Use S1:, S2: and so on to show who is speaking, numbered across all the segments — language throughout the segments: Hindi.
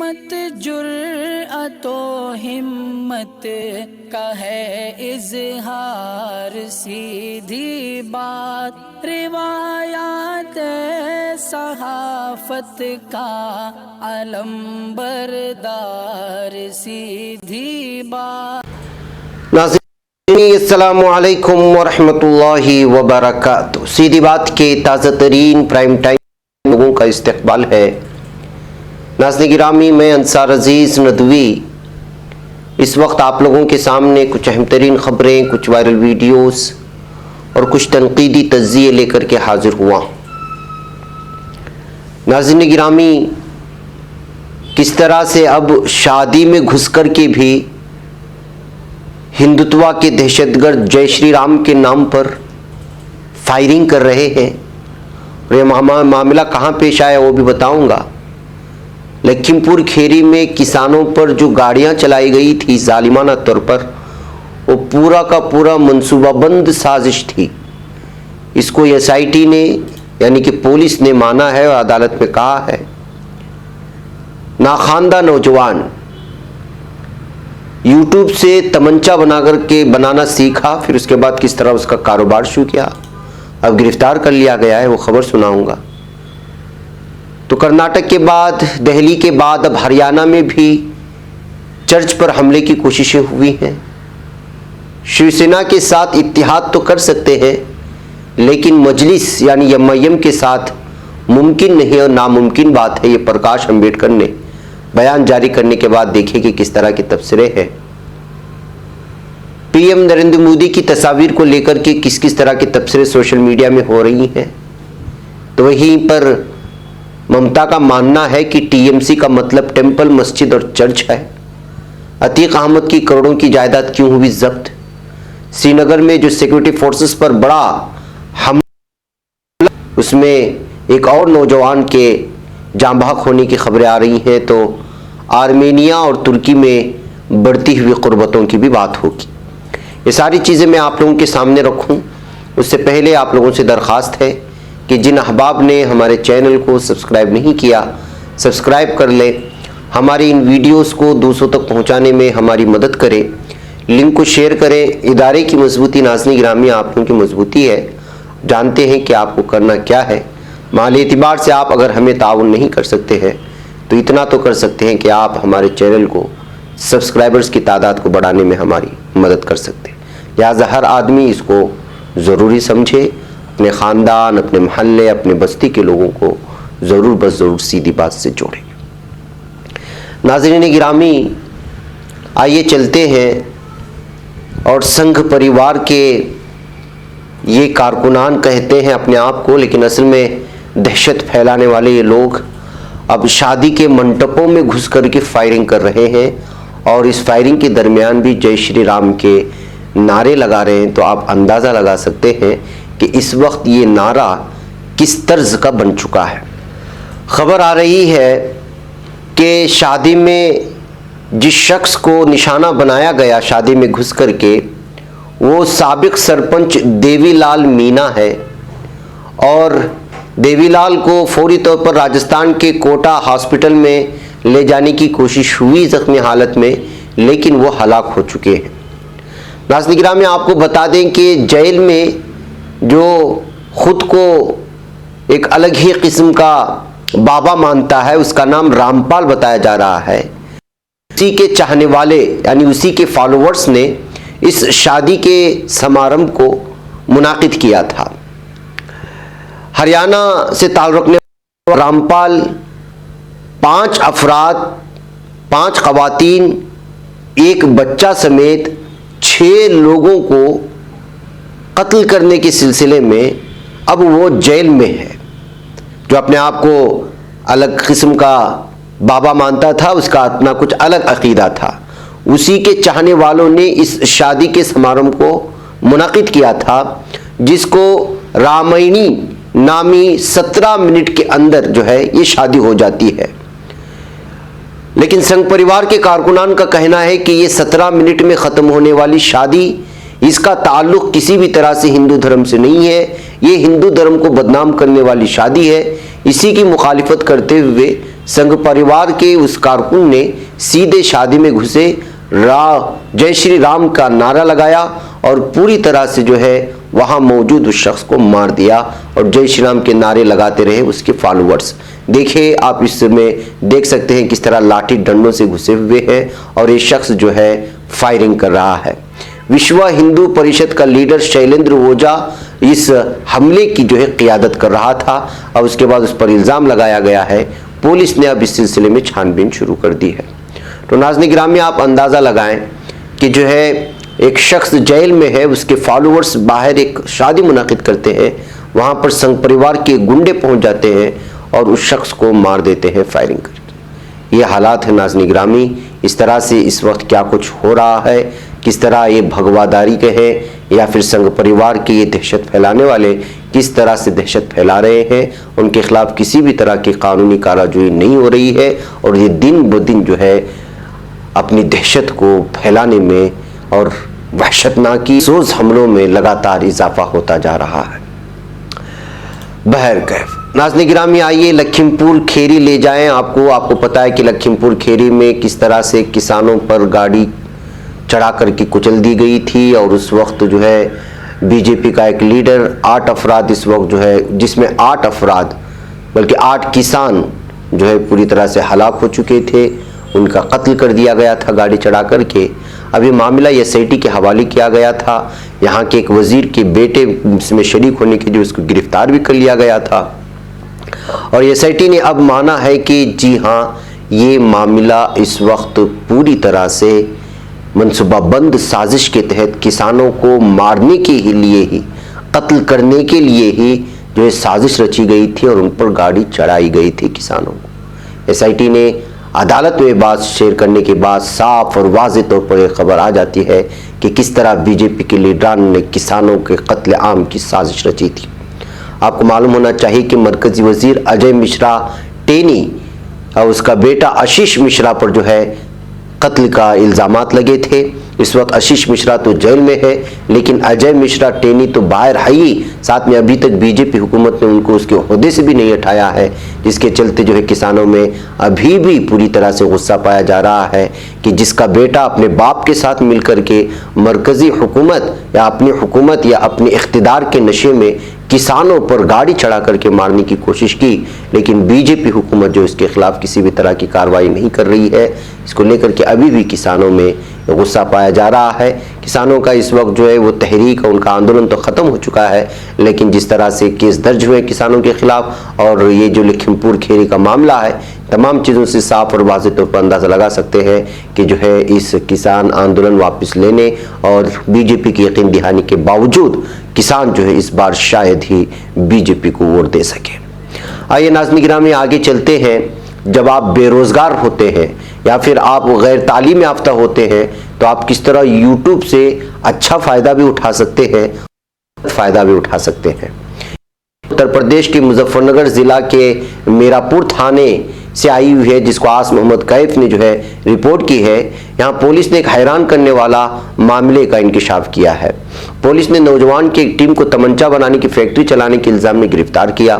S1: मत जुर्अतो हिम्मत का है इजहार, सीधी बात रिवायात सहाफत का अलम बरदार, सीधी बात।
S2: अस्सलामु अलैकुम वरहमतुल्लाहि वबरकातुहू। सीधी बात के ताज़ा तरीन प्राइम टाइम लोगों का इस्तकबाल है। नाज़रीन गिरामी, मैं अंसार अजीज़ नदवी इस वक्त आप लोगों के सामने कुछ अहम तरीन ख़बरें, कुछ वायरल वीडियोस और कुछ तनकीदी तज्ज़िये लेकर के हाजिर हुआ। नाज़रीन गिरामी, किस तरह से अब शादी में घुस कर के भी हिंदुत्व के दहशतगर्द जय श्री राम के नाम पर फायरिंग कर रहे हैं। और यह मामला कहाँ पेश आया वो भी बताऊंगा। लखीमपुर खीरी में किसानों पर जो गाड़ियां चलाई गई थी जालिमाना तौर पर, वो पूरा का पूरा मंसूबाबंद साजिश थी। इसको SIT ने यानी कि पुलिस ने माना है और अदालत में कहा है। नाखानदा नौजवान YouTube से तमंचा बनाना सीखा, फिर उसके बाद किस तरह उसका कारोबार शुरू किया, अब गिरफ्तार कर लिया गया है, वो खबर सुनाऊंगा। तो कर्नाटक के बाद, दिल्ली के बाद अब हरियाणा में भी चर्च पर हमले की कोशिशें हुई हैं। शिवसेना के साथ इत्तेहाद तो कर सकते हैं, लेकिन मजलिस यानी MIM के साथ मुमकिन नहीं और नामुमकिन बात है। ये प्रकाश अंबेडकर ने बयान जारी करने के बाद देखें कि किस तरह के तबसरे हैं। PM नरेंद्र मोदी की तस्वीर को लेकर के किस किस तरह के तबसरे सोशल मीडिया में हो रही हैं। तो वहीं पर ममता का मानना है कि TMC का मतलब टेंपल, मस्जिद और चर्च है। अतीक अहमद की करोड़ों की जायदाद क्यों हुई जब्त। श्रीनगर में जो सिक्योरिटी फोर्सेस पर बड़ा हमला, उसमें एक और नौजवान के जाँ बहक होने की खबरें आ रही हैं। तो आर्मेनिया और तुर्की में बढ़ती हुई कुर्बतों की भी बात होगी। ये सारी चीज़ें मैं आप लोगों के सामने रखूं, उससे पहले आप लोगों से दरख्वास्त है कि जिन अहबाब ने हमारे चैनल को सब्सक्राइब नहीं किया, सब्सक्राइब कर लें। हमारी इन वीडियोस को दूसरों तक पहुंचाने में हमारी मदद करें, लिंक को शेयर करें। इदारे की मजबूती, नाज़रीन गिरामी, आप लोगों की मजबूती है। जानते हैं कि आपको करना क्या है। माली एतबार से आप अगर हमें ताउन नहीं कर सकते हैं तो इतना तो कर सकते हैं कि आप हमारे चैनल को, सब्सक्राइबर्स की तादाद को बढ़ाने में हमारी मदद कर सकते हैं। लिहाजा हर आदमी इसको ज़रूरी समझे, अपने ख़ानदान, अपने महल्ले, अपने बस्ती के लोगों को ज़रूर बस ज़रूर सीधी बात से जोड़ें। नाज़रीन गिरामी, आइए चलते हैं। और संघ परिवार के ये कारकुनान कहते हैं अपने आप को, लेकिन असल में दहशत फैलाने वाले ये लोग अब शादी के मंडपों में घुस करके फायरिंग कर रहे हैं और इस फायरिंग के दरमियान भी जय श्री राम के नारे लगा रहे हैं। तो आप अंदाज़ा लगा सकते हैं कि इस वक्त ये नारा किस तर्ज का बन चुका है। खबर आ रही है कि शादी में जिस शख्स को निशाना बनाया गया शादी में घुस करके, वो साबिक सरपंच देवीलाल मीना है। और देवीलाल को फौरी तौर पर राजस्थान के कोटा हॉस्पिटल में ले जाने की कोशिश हुई जख्मी हालत में, लेकिन वो हलाक हो चुके हैं। नाज़रीन गिरामी, आपको बता दें कि जेल में जो खुद को एक अलग ही किस्म का बाबा मानता है, उसका नाम रामपाल बताया जा रहा है। उसी के चाहने वाले यानी उसी के फॉलोअर्स ने इस शादी के समारंभ को मुनाकिद किया था। हरियाणा से ताल्लुक़ रखने वाले रामपाल 5 अफराद, 5 ख़वातीन, 1 बच्चा समेत 6 लोगों को कत्ल करने के सिलसिले में अब वो जेल में है। जो अपने आप को अलग किस्म का बाबा मानता था, उसका अपना कुछ अलग अकीदा था। उसी के चाहने वालों ने इस शादी के समारोह को मुनाकिद किया था, जिसको रामायणी नामी 17 मिनट के अंदर जो है ये शादी हो जाती है। लेकिन संघ परिवार के कारकुनान का कहना है कि ये 17 मिनट में ख़त्म होने वाली शादी, इसका ताल्लुक़ किसी भी तरह से हिंदू धर्म से नहीं है। ये हिंदू धर्म को बदनाम करने वाली शादी है। इसी की मुखालिफत करते हुए संघ परिवार के उस कारकुन ने सीधे शादी में घुसे, जय श्री राम का नारा लगाया और पूरी तरह से जो है वहां मौजूद उस शख्स को मार दिया और जय श्री राम के नारे लगाते रहे उसके फॉलोअर्स। देखिए आप इसमें देख सकते हैं किस तरह लाठी डंडों से घुसे हुए हैं और ये शख्स जो है फायरिंग कर रहा है। विश्व हिंदू परिषद का लीडर शैलेंद्र ओझा इस हमले की जो है क़ियादत कर रहा था और उसके बाद उस पर इल्ज़ाम लगाया गया है। पुलिस ने अब इस सिलसिले में छानबीन शुरू कर दी है। तो नाज़रीन गिरामी, आप अंदाज़ा लगाएं कि जो है एक शख्स जेल में है, उसके फॉलोअर्स बाहर एक शादी मुनाकिद करते हैं, वहाँ पर संघ परिवार के गुंडे पहुँच जाते हैं और उस शख्स को मार देते हैं फायरिंग करके। ये हालात है नाज़रीन गिरामी। इस तरह से इस वक्त क्या कुछ हो रहा है, किस तरह ये भगवादारी के हैं या फिर संघ परिवार के ये दहशत फैलाने वाले किस तरह से दहशत फैला रहे हैं, उनके खिलाफ किसी भी तरह की कानूनी कार्रवाई नहीं हो रही है और ये दिन ब दिन जो है अपनी दहशत को फैलाने में और वहशतनाकी सोज हमलों में लगातार इजाफा होता जा रहा है। बहरकैफ नाज़रीन गिरामी, आइए लखीमपुर खीरी ले जाएं आपको पता है कि लखीमपुर खीरी में किस तरह से किसानों पर गाड़ी चढ़ा करके कुचल दी गई थी और उस वक्त जो है बीजेपी का एक लीडर 8 अफराद इस वक्त जो है, जिसमें 8 अफराद बल्कि 8 किसान जो है पूरी तरह से हलाक हो चुके थे, उनका कत्ल कर दिया गया था गाड़ी चढ़ा करके। अभी मामला एसआईटी के हवाले किया गया था। यहाँ के एक वजीर के बेटे इसमें शरीक होने के लिए उसको गिरफ्तार भी कर लिया गया था और एसआईटी ने अब माना है कि जी हाँ, ये मामला इस वक्त पूरी तरह से मनसूबाबंद साजिश के तहत किसानों को मारने के लिए ही, कत्ल करने के लिए ही जो है साजिश रची गई थी और उन पर गाड़ी चढ़ाई गई थी किसानों को। एसआईटी ने अदालत में बात शेयर करने के बाद साफ और वाज़ेह तौर पर यह खबर आ जाती है कि किस तरह बीजेपी के लीडरान ने किसानों के कत्ल आम की साजिश रची थी। आपको मालूम होना चाहिए कि मरकजी वजीर अजय मिश्रा टेनी और उसका बेटा आशीष मिश्रा पर जो है कत्ल का इल्ज़ामात लगे थे। इस वक्त आशीष मिश्रा तो जेल में है, लेकिन अजय मिश्रा टेनी तो बाहर है ही, साथ में अभी तक बीजेपी हुकूमत ने उनको उसके ओहदे से भी नहीं हटाया है, जिसके चलते जो है किसानों में अभी भी पूरी तरह से गुस्सा पाया जा रहा है कि जिसका बेटा अपने बाप के साथ मिलकर के मरकजी हुकूमत या अपनी हुकूमत या अपने इख्तिदार के नशे में किसानों पर गाड़ी चढ़ा करके मारने की कोशिश की, लेकिन बीजेपी हुकूमत जो इसके खिलाफ किसी भी तरह की कार्रवाई नहीं कर रही है। इसको लेकर के अभी भी किसानों में गुस्सा पाया जा रहा है। किसानों का इस वक्त जो है वो तहरीक, उनका आंदोलन तो ख़त्म हो चुका है, लेकिन जिस तरह से केस दर्ज हुए किसानों के खिलाफ और ये जो लखीमपुर खीरी का मामला है, तमाम चीज़ों से साफ और वाज़ेह तौर पर अंदाज़ा लगा सकते हैं कि जो है इस किसान आंदोलन वापस लेने और बीजेपी की यकीन दहानी के बावजूद किसान जो है इस बार शायद ही बीजेपी को वोट दे सके। आइए नाज़रीन गिरामी, आगे चलते हैं। जब आप बेरोज़गार होते हैं या फिर आप गैर तालीम याफ्ता होते हैं तो आप किस तरह यूट्यूब से अच्छा फ़ायदा भी उठा सकते हैं। उत्तर प्रदेश के मुजफ्फरनगर ज़िला के मीरापुर थाने से आई हुई है, जिसको आस मोहम्मद कैफ ने जो है रिपोर्ट की है। यहाँ पुलिस ने एक हैरान करने वाला मामले का इंकिशाफ किया है। पुलिस ने नौजवान की एक टीम को तमंचा बनाने की फैक्ट्री चलाने के इल्ज़ाम में गिरफ्तार किया।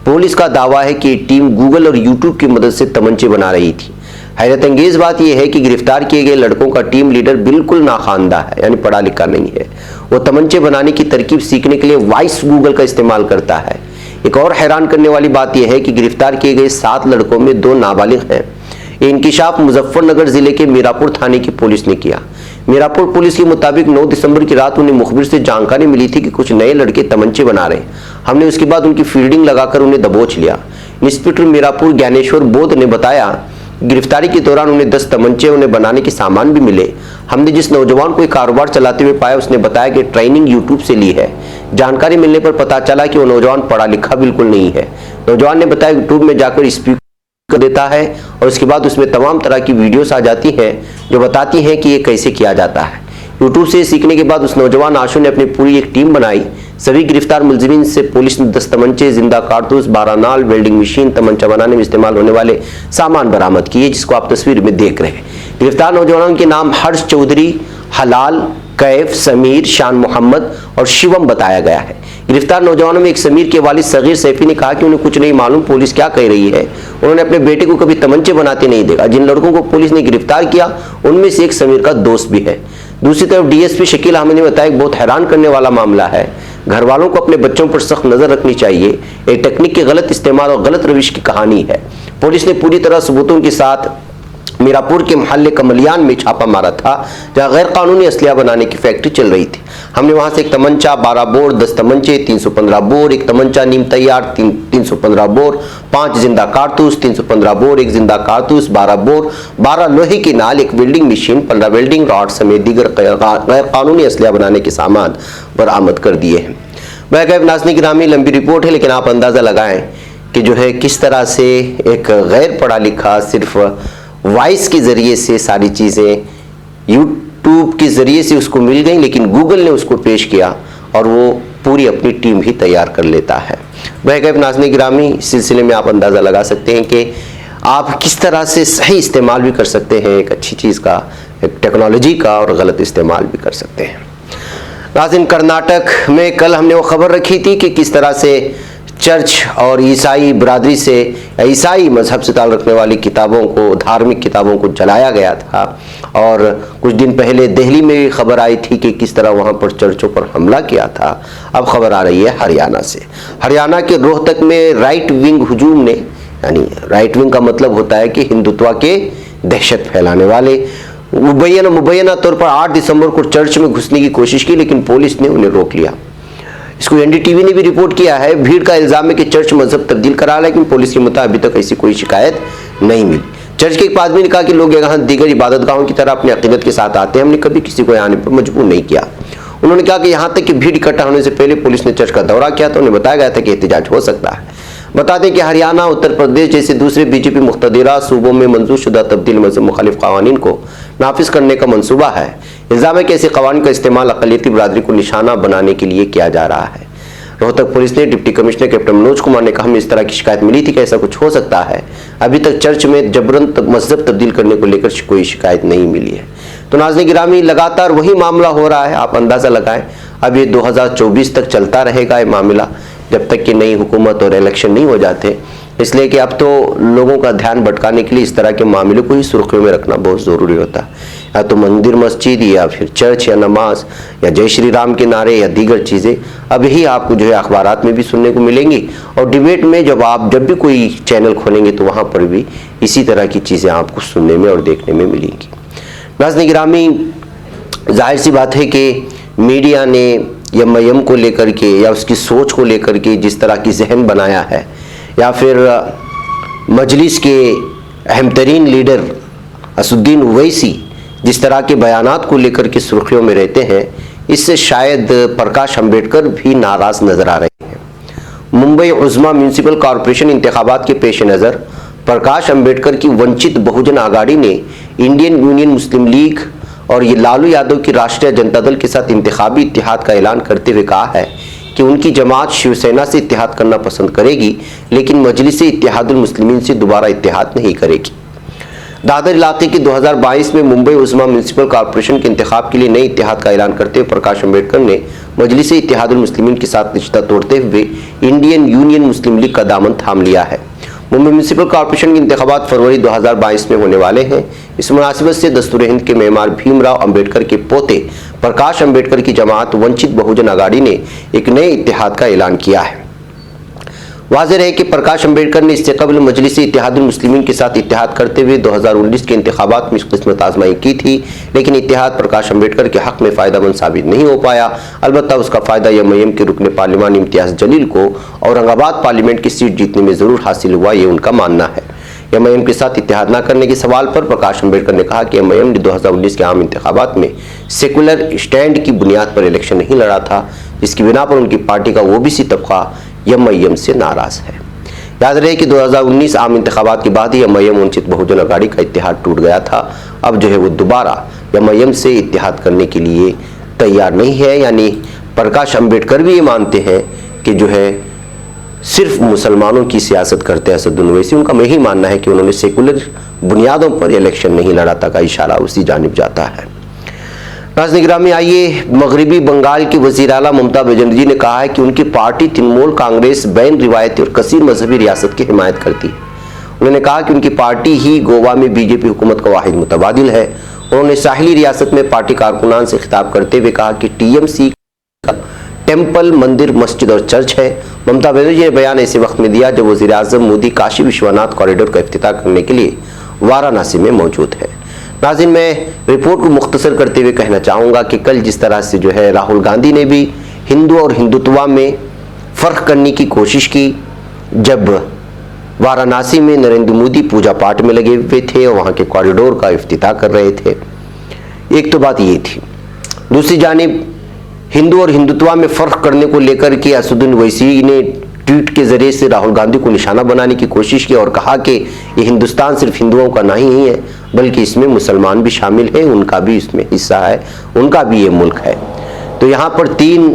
S2: पुलिस का दावा है कि टीम गूगल और यूट्यूब की मदद से तमंचे बना रही थी। हैरत अंगेज बात यह है कि गिरफ्तार किए गए लड़कों का टीम लीडर बिल्कुल नाखानदा है, यानी पढ़ा लिखा नहीं है। वो तमंचे बनाने की तरकीब सीखने के लिए वॉइस गूगल का इस्तेमाल करता है। एक और हैरान करने वाली बात यह है कि गिरफ्तार किए गए 7 लड़कों में 2 नाबालिग हैं। ये इंकिशाफ मुजफ्फरनगर जिले के मीरापुर थाने की पुलिस ने किया। मीरापुर पुलिस के मुताबिक 9 दिसंबर की रात उन्हें मुखबिर से जानकारी मिली थी कि कुछ नए लड़के तमंचे बना रहे हैं। हमने उसके बाद उनकी फील्डिंग लगाकर उन्हें दबोच लिया। इंस्पेक्टर मीरापुर ज्ञानेश्वर बोध ने बताया, गिरफ्तारी के दौरान उन्हें 10 तमंचे उन्हें बनाने के सामान भी मिले। हमने जिस नौजवान को कारोबार चलाते हुए पाया, उसने बताया कि ट्रेनिंग यूट्यूब से ली है। जानकारी मिलने पर पता चला कि वो नौजवान पढ़ा लिखा बिल्कुल नहीं है। नौजवान ने बताया यूट्यूब में जाकर स्पीकर कर देता है और उसके बाद उसमें तमाम तरह की वीडियोस आ जाती हैं जो बताती हैं कि ये कैसे किया जाता है। यूट्यूब से सीखने के बाद उस नौजवान आशु ने अपनी पूरी एक टीम बनाई। सभी गिरफ्तार मुलजिमीन से पुलिस ने 10 तमंचे, जिंदा कारतूस, 12 नाल, वेल्डिंग मशीन, तमंचा बनाने में इस्तेमाल होने वाले सामान बरामद किए, जिसको आप तस्वीर में देख रहे हैं। गिरफ्तार नौजवानों के नाम हर्ष चौधरी, हलाल, कैफ, समीर, शान मोहम्मद और शिवम बताया गया है। गिरफ्तार नौजवानों में एक समीर के वालिद सगीर सैफी ने कहा कि उन्हें कुछ नहीं मालूम पुलिस क्या कह रही है, उन्होंने अपने बेटे को कभी तमंचे बनाते नहीं देखा। जिन लड़कों को पुलिस ने गिरफ्तार किया उनमें से एक समीर का दोस्त भी है। दूसरी तरफ डीएसपी शकील अहमद ने बताया कि बहुत हैरान करने वाला मामला है, घर वालों को अपने बच्चों पर सख्त नजर रखनी चाहिए। एक टेक्निक के गलत इस्तेमाल और गलत रविश की कहानी है। पुलिस ने पूरी तरह सबूतों के साथ मीरापुर के मोहल्ले कमलियान में छापा मारा था, जहां गैर कानूनी असलिया बनाने की फैक्ट्री चल रही थी। हमने वहां से एक तमंचा, 12 बोर, 10 तमंचे, 315 बोर, एक तमंचा नीम तैयार, 315 बोर, 5 जिंदा कारतूस, 315 बोर, एक जिंदा कारतूस, 12 बोर, 12 लोहे की नाल, एक वेल्डिंग मशीन, 15 वेल्डिंग रॉड समेत दीगर गैर कानूनी असलिया बनाने के सामान बरामद कर दिए हैं। महकमे नाज़रीन गिरामी, लंबी रिपोर्ट है, लेकिन आप अंदाजा लगाएं कि जो है किस तरह से एक गैर पढ़ा लिखा सिर्फ वॉइस के ज़रिए से सारी चीज़ें यूट्यूब के ज़रिए से उसको मिल गई, लेकिन गूगल ने उसको पेश किया और वो पूरी अपनी टीम ही तैयार कर लेता है। महकमे नाज़रीन गिरामी, इस सिलसिले में आप अंदाज़ा लगा सकते हैं कि आप किस तरह से सही इस्तेमाल भी कर सकते हैं एक अच्छी चीज़ का, एक टेक्नोलॉजी का, और गलत इस्तेमाल भी कर सकते हैं। नाज़रीन, कर्नाटक में कल हमने वो खबर रखी थी कि किस तरह से चर्च और ईसाई बिरादरी से, ईसाई मजहब से ताल्लुक़ रखने वाली किताबों को, धार्मिक किताबों को जलाया गया था। और कुछ दिन पहले दिल्ली में भी खबर आई थी कि किस तरह वहाँ पर चर्चों पर हमला किया था। अब खबर आ रही है हरियाणा से। हरियाणा के रोहतक में राइट विंग हुजूम ने, यानी राइट विंग का मतलब होता है कि हिंदुत्व के दहशत फैलाने वाले, मुबैना तौर पर 8 दिसंबर को चर्च में घुसने की कोशिश की, लेकिन पुलिस ने उन्हें रोक लिया। इसको एनडीटीवी ने भी रिपोर्ट किया है। भीड़ का इल्जाम है कि चर्च मजहब तब्दील करा, लेकिन पुलिस के मुताबिक अभी तक ऐसी कोई शिकायत नहीं मिली। चर्च के एक आदमी ने कहा कि लोग यहाँ दीगर इबादतगाहों की तरह अपनी अकीदत के साथ आते हैं, हमने कभी किसी को आने पर मजबूर नहीं किया। उन्होंने कहा कि यहाँ तक कि भीड़ इकट्ठा होने से पहले पुलिस ने चर्च का दौरा किया तो उन्हें बताया गया था कि एहतजाज हो सकता है। बता दें कि हरियाणा, उत्तर प्रदेश जैसे दूसरे बीजेपी मुख्तदिरा सूबों में मंजूर शुदा तब्दील मजहब मुखालिफ कवानीन को नाफिज करने का मंसूबा है। इल्जाम है कि ऐसे कवानीन का इस्तेमाल अक़लियती बिरादरी को निशाना बनाने के लिए किया जा रहा है। रोहतक पुलिस ने deputy commissioner captain Manoj Kumar ने कहा, हमें इस तरह की शिकायत मिली थी कि ऐसा कुछ हो सकता है। अभी तक चर्च में जबरन मजहब तब्दील करने को लेकर कोई शिकायत नहीं मिली है। तो नाज़रीन गिरामी, लगातार वही मामला हो रहा है। आप अंदाज़ा लगाएं, अब ये 2024 तक चलता रहेगा ये मामला, जब तक कि नई हुकूमत और इलेक्शन नहीं हो जाते। इसलिए कि अब तो लोगों का ध्यान भटकाने के लिए इस तरह के मामले को ही सुर्खियों में रखना बहुत ज़रूरी होता है। या तो मंदिर मस्जिद, या फिर चर्च, या नमाज, या जय श्री राम के नारे, या दीगर चीज़ें अब ही आपको जो है अखबारात में भी सुनने को मिलेंगी, और डिबेट में जब भी कोई चैनल खोलेंगे तो वहाँ पर भी इसी तरह की चीज़ें आपको सुनने में और देखने में मिलेंगी। नाज़रीन गिरामी, जाहिर सी बात है कि मीडिया ने एमआईएम को लेकर के या उसकी सोच को लेकर के जिस तरह की जहन बनाया है, या फिर मजलिस के अहम तरीन लीडर असुद्दीन ओवैसी जिस तरह के बयानात को लेकर के सुर्खियों में रहते हैं, इससे शायद प्रकाश अंबेडकर भी नाराज नजर आ रहे हैं। मुंबई उज़्मा म्यूनिसिपल कॉरपोरेशन इंतखाबात के पेश नज़र प्रकाश अंबेडकर की वंचित बहुजन आघाड़ी ने इंडियन यूनियन मुस्लिम लीग और ये लालू यादव की राष्ट्रीय जनता दल के साथ इंतखाबी इत्तेहाद का ऐलान करते हुए कहा है कि उनकी जमात शिवसेना से इत्तेहाद करना पसंद करेगी, लेकिन मजलिस इत्तेहादुल मुस्लिमीन से दोबारा इत्तेहाद नहीं करेगी। दादर इलाके की 2022 में मुंबई उज़्मा म्यूनिसिपल कॉरपोरेशन के इंतखाब के लिए नए इत्तेहाद का ऐलान करते हुए प्रकाश अंबेडकर ने मजलिस इत्तेहादुल मुस्लिमीन के साथ रिश्ता तोड़ते हुए इंडियन यूनियन मुस्लिम लीग का दामन थाम लिया है। मुंबई म्यूनिसिपल कॉरपोरेशन के इंतखाबात फरवरी 2022 में होने वाले हैं। इस मुनासिबत से दस्तूर हिंद के मेमार भीमराव अंबेडकर के पोते प्रकाश अंबेडकर की जमात वंचित बहुजन आघाड़ी ने एक नए इत्तेहाद का ऐलान किया है। वाज़ेह है कि प्रकाश अंबेडकर ने इससे कबल मजलिस इत्तेहादुल मुस्लिमीन के साथ इत्तेहाद करते हुए 2019 के इंतखाबात में किस्मत आजमाई की थी, लेकिन इत्तेहाद प्रकाश अंबेडकर के हक में फ़ायदेमंद साबित नहीं हो पाया। अलबत्ता उसका फ़ायदा एमआईएम के रुकन पार्लिमान इम्तियाज़ जलील को औरंगाबाद पार्लियामेंट की सीट जीतने में ज़रूर हासिल हुआ, ये उनका मानना है। एमआईएम के साथ इत्तेहाद न करने के सवाल पर प्रकाश अंबेडकर ने कहा कि एमआईएम ने 2019 के आम इंतखाबात में सेकुलर स्टैंड की बुनियाद पर इलेक्शन नहीं लड़ा था, जिसकी बिना पर उनकी पार्टी का ओबीसी तबका एमआईएम से नाराज है। याद रहे कि 2019 आम इंतखाबात के बाद ही एमआईएम वंचित बहुजन आघाड़ी का इत्तेहाद टूट गया था। अब जो है वो दोबारा एमआईएम से इत्तेहाद करने के लिए तैयार नहीं है। यानी प्रकाश अंबेडकर भी ये मानते हैं कि जो है सिर्फ मुसलमानों की सियासत करते हैं असदुद्दीन ओवैसी। उनका यही मानना है कि उन्होंने सेकुलर बुनियादों पर इलेक्शन नहीं लड़ा था, का इशारा उसी जानिब जाता है। नाज़रीन गिरामी, आइए, मगरबी बंगाल की वज़ीर आला ममता बनर्जी ने कहा है कि उनकी पार्टी तृणमूल कांग्रेस बैन रिवायती और कसीर मजहबी रियासत की हिमायत करती है। उन्होंने कहा कि उनकी पार्टी ही गोवा में बीजेपी हुकूमत का वाहिद मुतबादिल है। उन्होंने साहिली रियासत में पार्टी कारकुनान से खिताब करते हुए कहा कि टीएमसी का टेम्पल, मंदिर, मस्जिद और चर्च है। ममता बनर्जी ने बयान ऐसे वक्त में दिया जब वज़ीर आज़म मोदी काशी विश्वनाथ कॉरिडोर का इफ्तिताह करने के लिए वाराणसी में मौजूद है। नाज़रीन, मैं रिपोर्ट को मुख्तसर करते हुए कहना चाहूँगा कि कल जिस तरह से जो है राहुल गांधी ने भी हिंदू और हिंदुत्व में फ़र्क करने की कोशिश की, जब वाराणसी में नरेंद्र मोदी पूजा पाठ में लगे हुए थे और वहाँ के कॉरिडोर का इफ्तिताह कर रहे थे। एक तो बात ये थी। दूसरी जानिब हिंदू और हिंदुत्व में फ़र्क करने को लेकर के असदुद्दीन ओवैसी ने ट्वीट के ज़रिए से राहुल गांधी को निशाना बनाने की कोशिश की और कहा कि ये हिंदुस्तान सिर्फ हिंदुओं का नहीं है, बल्कि इसमें मुसलमान भी शामिल हैं, उनका भी इसमें हिस्सा है, उनका भी ये मुल्क है। तो यहाँ पर तीन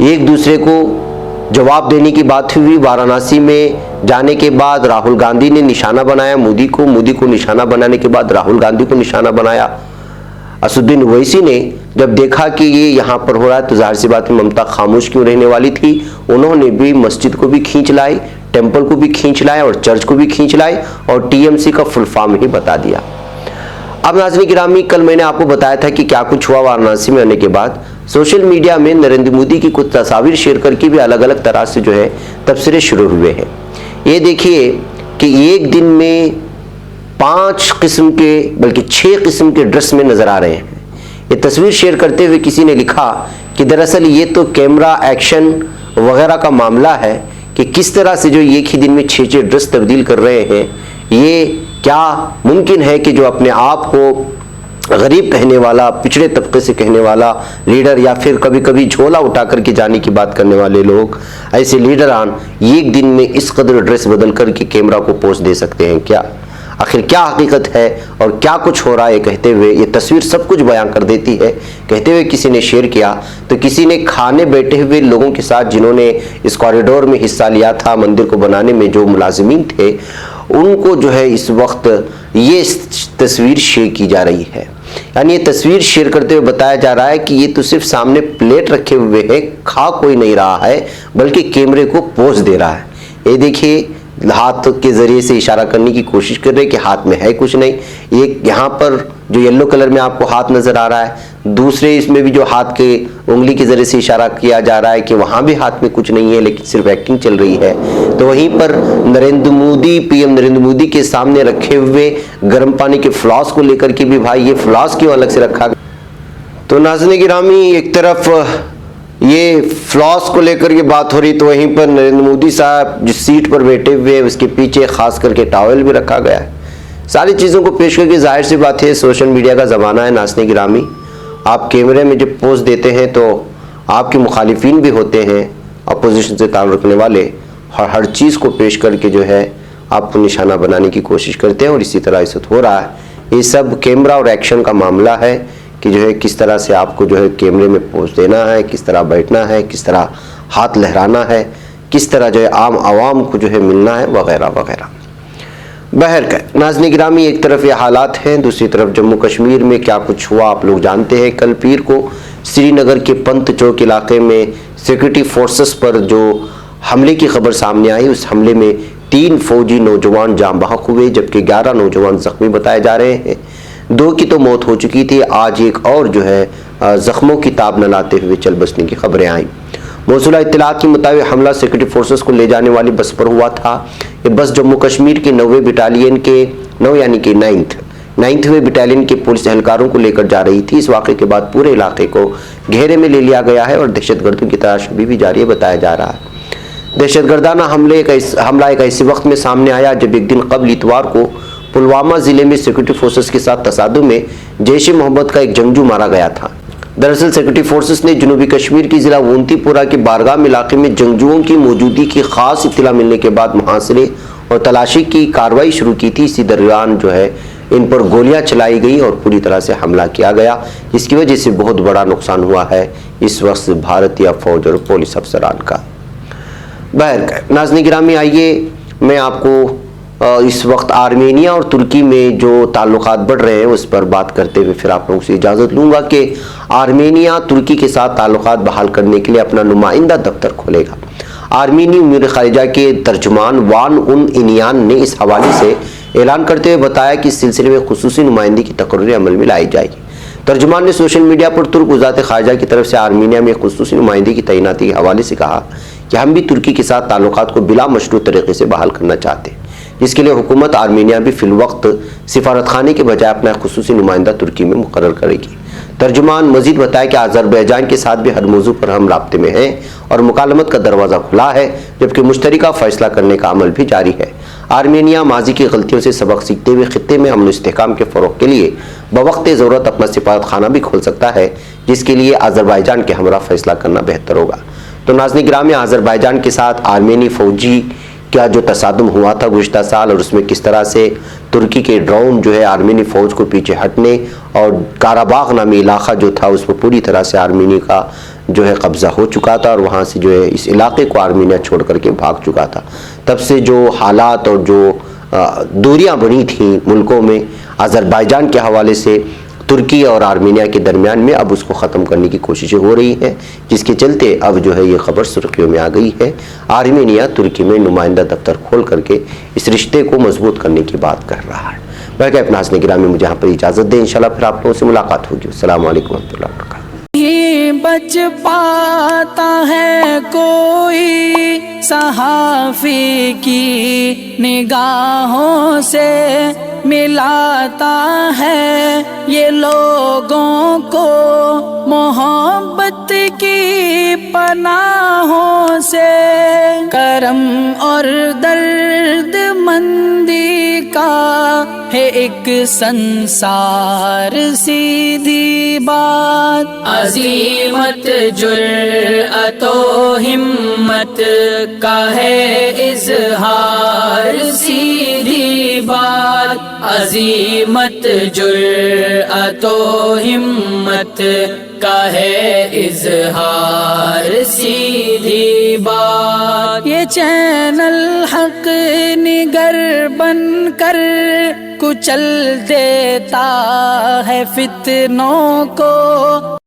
S2: एक दूसरे को जवाब देने की बात हुई। वाराणसी में जाने के बाद राहुल गांधी ने निशाना बनाया मोदी को निशाना बनाने के बाद राहुल गांधी को निशाना बनाया। असदुद्दीन ओवैसी ने जब देखा कि ये यहाँ पर हो रहा है तो जाहिर सी बात है ममता खामोश क्यों रहने वाली थी। उन्होंने भी मस्जिद को भी खींच लाई, टेम्पल को भी खींच लाए और चर्च को भी खींच लाए और टीएमसी का फुल फॉर्म ही बता दिया। अब नाज़रीन गिरामी, कल मैंने आपको बताया था कि क्या कुछ हुआ वाराणसी में आने के बाद। सोशल मीडिया में नरेंद्र मोदी की कुछ तस्वीर शेयर करके भी अलग अलग तरह से जो है तबसरे शुरू हुए हैं। ये देखिए कि एक दिन में 5 किस्म के बल्कि 6 किस्म के ड्रेस में नजर आ रहे हैं। ये तस्वीर शेयर करते हुए किसी ने लिखा कि दरअसल ये तो कैमरा एक्शन वगैरह का मामला है कि किस तरह से जो एक ही दिन में 6 ड्रेस तब्दील कर रहे हैं। ये क्या मुमकिन है कि जो अपने आप को गरीब कहने वाला, पिछड़े तबके से कहने वाला लीडर या फिर कभी कभी झोला उठा करके जाने की बात करने वाले लोग, ऐसे लीडरान एक दिन में इस कदर ड्रेस बदल करके कैमरा को पोस्ट दे सकते हैं क्या? आखिर क्या हकीकत है और क्या कुछ हो रहा है? कहते हुए ये तस्वीर सब कुछ बयां कर देती है। कहते हुए किसी ने शेयर किया तो किसी ने खाने बैठे हुए लोगों के साथ जिन्होंने इस कॉरिडोर में हिस्सा लिया था, मंदिर को बनाने में जो मुलाजिमीन थे, उनको जो है इस वक्त ये तस्वीर शेयर की जा रही है। यानी ये तस्वीर शेयर करते हुए बताया जा रहा है कि ये तो सिर्फ सामने प्लेट रखे हुए है, खा कोई नहीं रहा है, बल्कि कैमरे को पोज दे रहा है। ये देखिए, हाथ के जरिए से इशारा करने की कोशिश कर रहे हैं कि हाथ में है कुछ नहीं। एक यहाँ पर जो येलो कलर में आपको हाथ नजर आ रहा है, दूसरे इसमें भी जो हाथ के उंगली के जरिए से इशारा किया जा रहा है कि वहां भी हाथ में कुछ नहीं है, लेकिन सिर्फ एक्टिंग चल रही है। तो वहीं पर नरेंद्र मोदी, पीएम नरेंद्र मोदी के सामने रखे हुए गर्म पानी के फ्लास्क को लेकर के भी भाई ये फ्लास्क क्यों अलग से रखा? तो नाज़रीन गिरामी, एक तरफ ये फ्लॉस को लेकर ये बात हो रही तो वहीं पर नरेंद्र मोदी साहब जिस सीट पर बैठे हुए उसके पीछे खास करके टॉवेल भी रखा गया है। सारी चीज़ों को पेश करके जाहिर सी बात है सोशल मीडिया का ज़माना है। नाज़रीन गिरामी, आप कैमरे में जब पोस्ट देते हैं तो आपके मुखालिफिन भी होते हैं, अपोजिशन से ताल्लुक़ रखने वाले, और हर चीज़ को पेश करके जो है आपको निशाना बनाने की कोशिश करते हैं और इसी तरह इस वक्त हो रहा है। ये सब कैमरा और एक्शन का मामला है कि जो है किस तरह से आपको जो है कैमरे में पोज देना है, किस तरह बैठना है, किस तरह हाथ लहराना है, किस तरह जो है आम आवाम को जो है मिलना है, वगैरह वगैरह। बहरकैफ नाज़रीन गिरामी, एक तरफ ये हालात हैं, दूसरी तरफ जम्मू कश्मीर में क्या कुछ हुआ आप लोग जानते हैं। कल पीर को श्रीनगर के पंत चौक इलाके में सिक्योरिटी फोर्सेस पर जो हमले की खबर सामने आई, उस हमले में 3 फौजी नौजवान जाँ बहक हुए, जबकि 11 नौजवान जख्मी बताए जा रहे हैं। 2 की तो मौत हो चुकी थी, आज एक और जो है जख्मों की ताब न लाते हुए चल बसने की खबरें आई। मौसूला इत्तलात के मुताबिक हमला सिक्योरिटी फोर्सेस को ले जाने वाली बस पर हुआ था। ये बस जम्मू कश्मीर के 9वें बटालियन के 9 यानी कि 9वें बटालियन के पुलिस एहलकारों को लेकर जा रही थी। इस वाक़े के बाद पूरे इलाके को घेरे में ले लिया गया है और दहशतगर्दों की तलाश अभी भी जारी बताया जा रहा है। दहशतगर्दाना हमला एक ऐसे वक्त में सामने आया जब एक दिन कबल इतवार को पुलवामा जिले में सिक्योरिटी फोर्सेस के साथ तसादुम में जैश ए मोहम्मद का एक जंगजू मारा गया था। दरअसल सिक्योरिटी फोर्सेस ने जनूबी कश्मीर की जिला वोंतीपुरा के बारगाम इलाके में जंगजुओं की मौजूदगी की खास इत्तला मिलने के बाद मुहासरे और तलाशी की कार्रवाई शुरू की थी। इसी दौरान जो है इन पर गोलियां चलाई गई और पूरी तरह से हमला किया गया, जिसकी वजह से बहुत बड़ा नुकसान हुआ है इस वक्त भारतीय फौज और पुलिस अफसरान का। बहरकैफ नाज़रीन गिरामी, आइए मैं आपको इस वक्त आर्मेनिया और तुर्की में जो ताल्लुकात बढ़ रहे हैं उस पर बात करते हुए फिर आप लोगों से इजाज़त लूँगा कि आर्मेनिया तुर्की के साथ ताल्लुकात बहाल करने के लिए अपना नुमाइंदा दफ्तर खोलेगा। आर्मीनी उम्मीर खारिजा के तर्जुमान वान उन इनियान ने इस हवाले से ऐलान करते हुए बताया कि इस सिलसिले में खुसूसी नुमाइंदगी की तकर्री अमल में लाई जाएगी। तर्जुमान ने सोशल मीडिया पर तुर्क वज़ारत खारिजा की तरफ से आर्मीनिया में खुसूसी नुमाइंदगी की तैनाती के हवाले से कहा कि हम भी तुर्की के साथ ताल्लुकात को बिला मशरूत तरीके से बहाल करना चाहते हैं, जिसके लिए हुकूमत आर्मीनिया भी फिलवक्त सिफारतखाने के बजाय अपना खुसूसी नुमाइंदा तुर्की में मुकर्रर करेगी। तर्जुमान मजीद बताया कि अज़रबैजान के साथ भी हर मौजू पर हम राब्ते में हैं और मुकालमत का दरवाज़ा खुला है, जबकि मुश्तरका फैसला करने का अमल भी जारी है। आर्मेनिया माजी की गलतियों से सबक सीखते हुए खित्ते में अमन इस्तेहकाम के फ़रोग़ के लिए बवक्त ज़रूरत अपना सिफारत खाना भी खोल सकता है, जिसके लिए अज़रबैजान के हमरा फैसला करना बेहतर होगा। तो नाज़रीन गिरामी, अज़रबैजान के साथ आर्मेनी फ़ौजी क्या जो तसादुम हुआ था गुज़िश्ता साल और उसमें किस तरह से तुर्की के ड्रोन जो है आर्मेनी फ़ौज को पीछे हटने और काराबाग नामी इलाका जो था उस पर पूरी तरह से आर्मेनी का जो है कब्ज़ा हो चुका था और वहाँ से जो है इस इलाके को आर्मेनिया छोड़ करके भाग चुका था। तब से जो हालात और जो दूरियाँ बनी थी मुल्कों में अज़रबैजान के हवाले से तुर्की और आर्मेनिया के दरमियान में, अब उसको ख़त्म करने की कोशिशें हो रही हैं, जिसके चलते अब जो है ये खबर सुर्खियों में आ गई है। आर्मेनिया तुर्की में नुमाइंदा दफ्तर खोल करके इस रिश्ते को मजबूत करने की बात कर रहा है। मैं क्या अपना नाज़रीन गिरामी मुझे यहाँ पर इजाज़त दें, इंशाल्लाह फिर आप लोगों से मुलाकात होगी। अस्सलाम वालेकुम रहमतुल्लाहि व बरकातुहू।
S1: बच पाता है कोई सहाफ़ी की निगाहों से, मिलाता है ये लोगों को मोहब्बत की पनाहों से। करम और दर्द मंदी का है एक संसार सीधी बात, अज़ीमत जुर्अतो हिम्मत का है इज़हार सीधी बात, अज़ीमत जुर्अतो हिम्मत का है इज़हार सीधी बात। ये चैनल हक निगर बनकर कुचल देता है फितनों को,